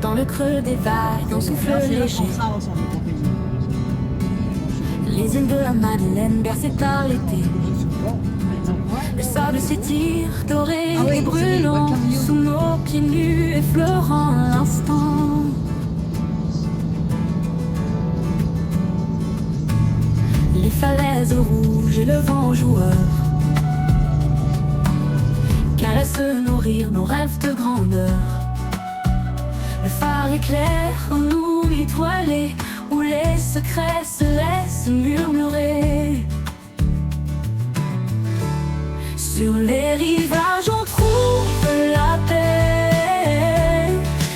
Dans le creux des vagues, on souffle léger. Les îles de la Madeleine bercées par l'été. Le sable s'étire, doré et brûlant, sous nos pieds nus, effleurant l'instant. Les falaises rouges et le vent joueur caressent nos rires, nos rêves de grandeur. Le phare éclaire en nous étoilés, où les secrets se laissent murmurer. Sur les rivages on trouve la paix,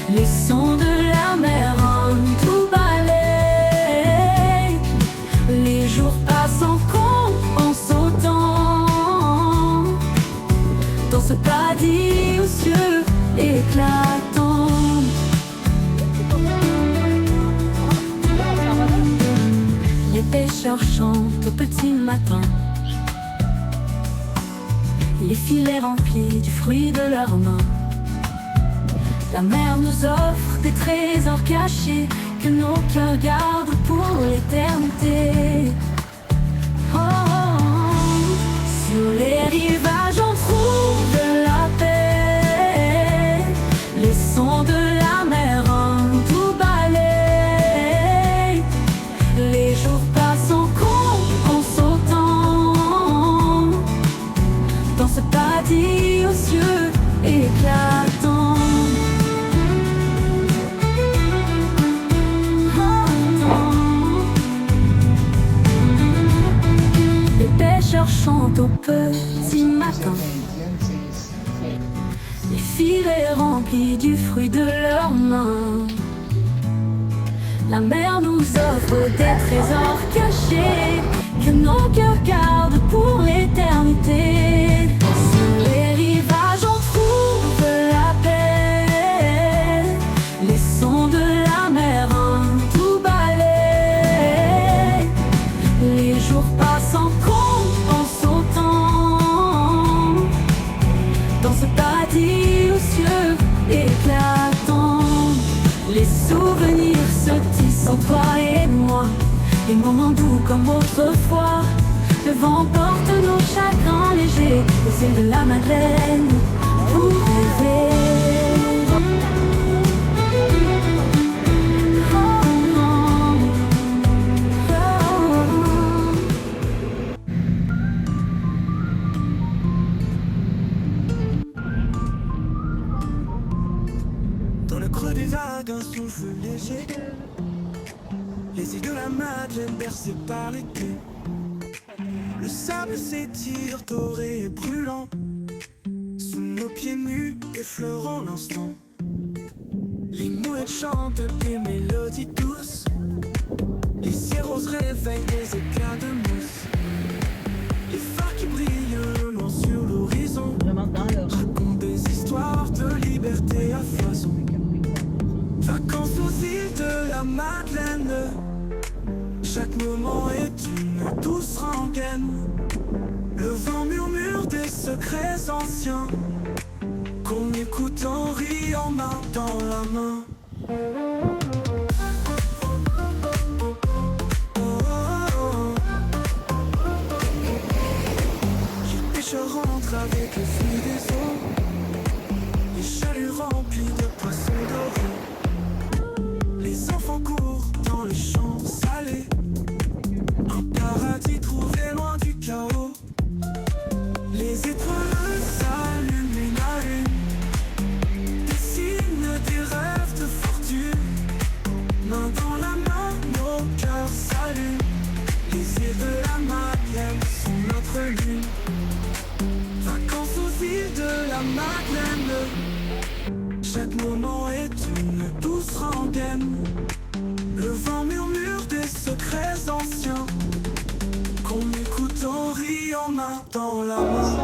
les sons de la mer en tout balai. Les jours passent en compense au temps, dans ce paradis aux cieux éclatants. Les pêcheurs chantent au petit matin, les filets remplis du fruit de leurs mains. La mer nous offre des trésors cachés que nos cœurs gardent pour l'éternité. Oh, oh, oh. Sur les rivages on trouve la paix, les sons de la mer en tout balai. Les jours passent en compense au temps, dans ce paradis aux cieux éclatants. Les pêcheurs chantent au petit matin, les filets remplis du fruit de leurs mains. La mer nous offre des trésors cachés que nos cœurs gardent pour l'éternité. Sur les rivages on trouve la paix, les sons de la mer en tout balai. Les jours passent en compense au temps, dans ce paradis aux cieux éclatants. Les souvenirs se tissent en toi et moi, les moments doux comme autrefois. Le vent porte nos chagrins légers aux îles de la Madeleine pour rêver. Oh, oh, Dans le creux des vagues, un souffle léger. Les îles de la Madeleine bercées par l'été. Le sable s'étire, doré et brûlant, sous nos pieds nus, effleurant l'instant. Les mouettes chantent des mélodies douces, les sirènes réveillent des éclats de mousse. Les phares qui brillent loin sur l'horizon racontent des histoires de liberté à foison. Vacances aux îles de la Madeleine, chaque moment est une douce rengaine. Le vent murmure des secrets anciens, qu'on écoute en riant, main dans la main. Les pêcheurs rentrent avec le fruit des eaux, les chaluts remplis de poissons dorés. Les enfants courent dans les champs salés, un paradis trouvé loin du chaos. Les étoiles s'allument une à une, dessinent des rêves de fortune. Main dans la main, nos cœurs s'allument. Les îles de la Madeleine sont notre lune. Vacances aux îles de la Madeleine, chaque moment est une douce rengaine. Le vent murmure des secrets anciens, qu'on écoute en riant, main dans la main.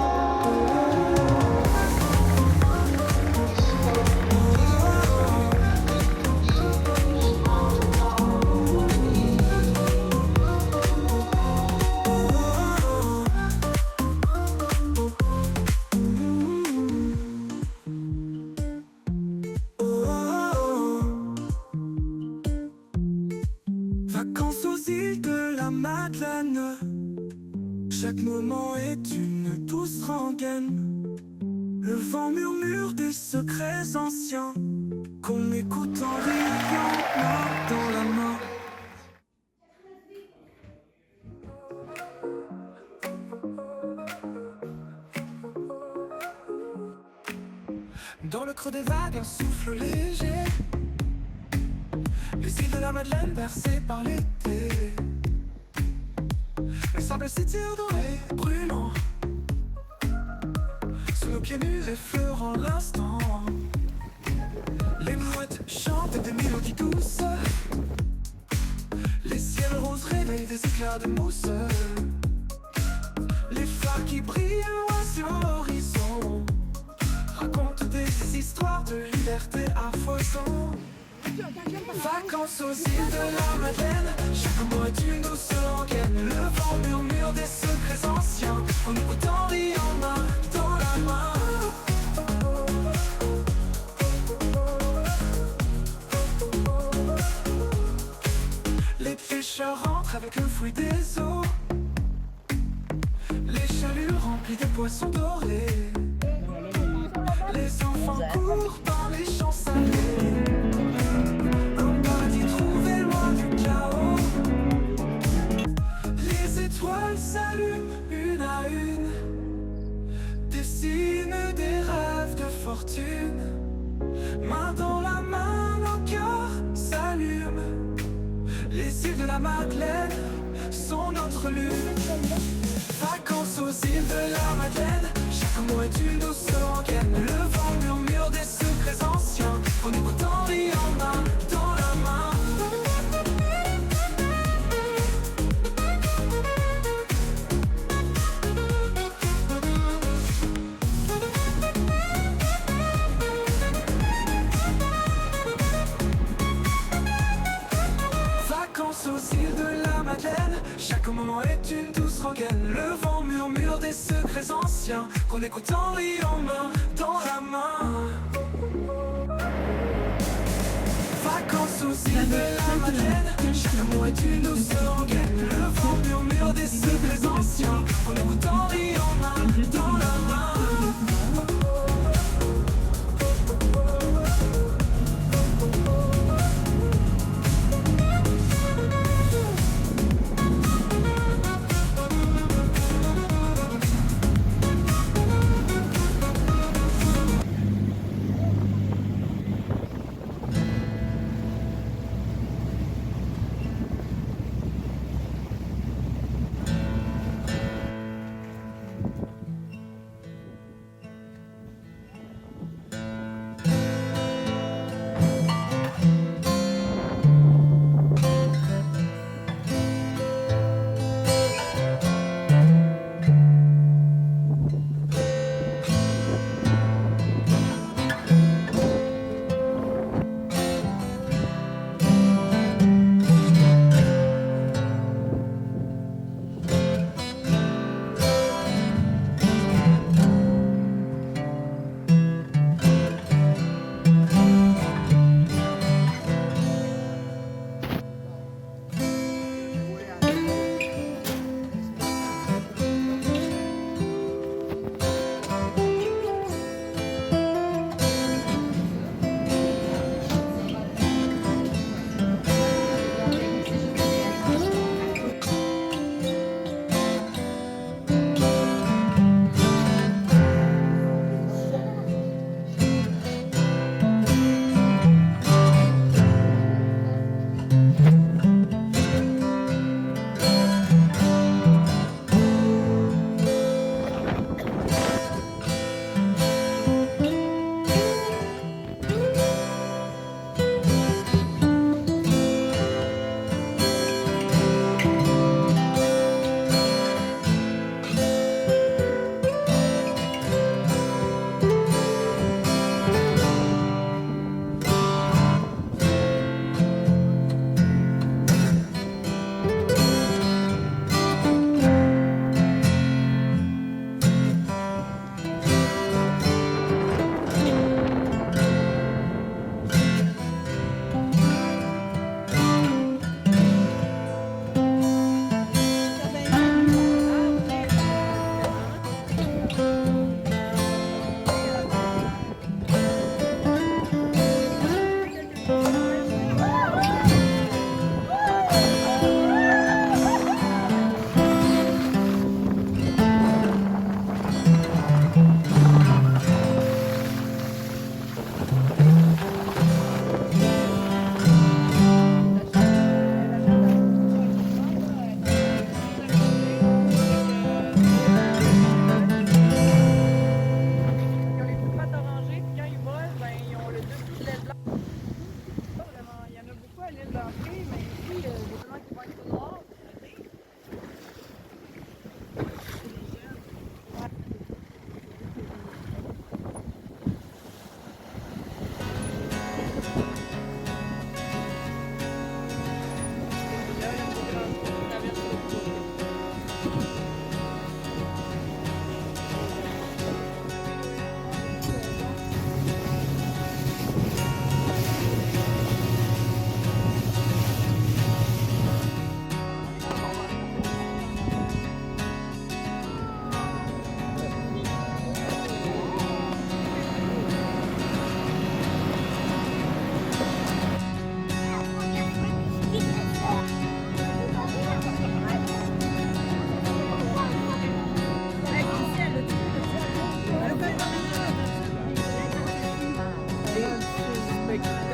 îles de la Madeleine. Chaque moment est une douce rengaine. Le vent murmure des secrets anciens qu'on écoute en riant, main dans la main. Dans le creux des vagues, un souffle léger. Les îles de la Madeleine bercées par l'été. Le sable s'étire doré, brûlant. Sous nos pieds nus effleurant l'instant. Les mouettes chantent des mélodies douces. Les ciels roses réveillent des éclairs de mousse. Les phares qui brillent loin sur l'horizon racontent des histoires de liberté à foison. Vacances aux îles de la Madeleine, chaque mot est une douce rengaine. Le vent murmure des secrets anciens, en écoutant riant main dans la main. Les pêcheurs rentrent avec le fruit des eaux. Les chaluts remplis de poissons dorés. Les enfants courent dans les champs salés. Un paradis trouvé loin du chaos. Les étoiles s'allument une à une, dessinent des rêves de fortune. Main dans la main, nos cœurs s'allument. Les îles de la Madeleine sont notre lune. Vacances aux îles de la Madeleine, chaque mot est une douce rengaine. Le vent murmure des secrets anciens, en écoutant riant main dans la main. Vacances aux îles de la Madeleine, chaque moment est une douce rengaine. Le vent murmure des secrets anciens, qu'on écoute en riant main dans la main. Vacances aux îles de la Madeleine, chaque mot est une douce rengaine. Le vent murmure des secrets anciens, qu'on écoute en riant main dans la main.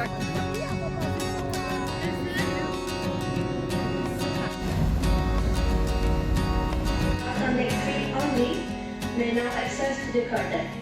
On next week only, may now access to the curtain.